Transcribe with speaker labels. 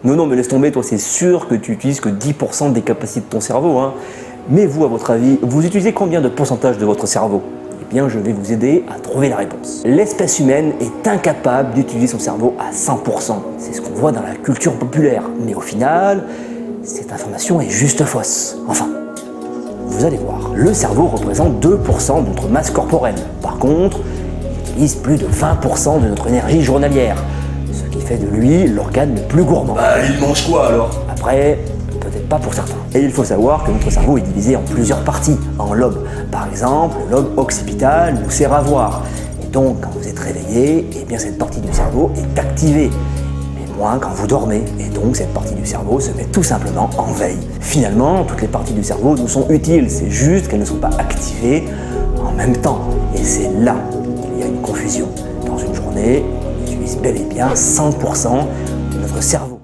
Speaker 1: Non, non, mais laisse tomber, toi, c'est sûr que tu utilises que 10% des capacités de ton cerveau, hein. Mais vous, à votre avis, vous utilisez combien de pourcentage de votre cerveau? Eh bien, je vais vous aider à trouver la réponse. L'espèce humaine est incapable d'utiliser son cerveau à 100%. C'est ce qu'on voit dans la culture populaire. Mais au final, cette information est juste fausse. Enfin, vous allez voir, le cerveau représente 2% de notre masse corporelle. Par contre, il utilise plus de 20% de notre énergie journalière, ce qui fait de lui l'organe le plus gourmand.
Speaker 2: Bah, il mange quoi alors?
Speaker 1: Après, peut-être pas pour certains. Et il faut savoir que notre cerveau est divisé en plusieurs parties, en lobes. Par exemple, le lobe occipital nous sert à voir. Et donc, quand vous êtes réveillé, eh bien cette partie du cerveau est activée. Mais moins quand vous dormez. Et donc, cette partie du cerveau se met tout simplement en veille. Finalement, toutes les parties du cerveau nous sont utiles. C'est juste qu'elles ne sont pas activées en même temps. Et c'est là qu'il y a une confusion. Dans une journée, on utilise bel et bien 100% de notre cerveau.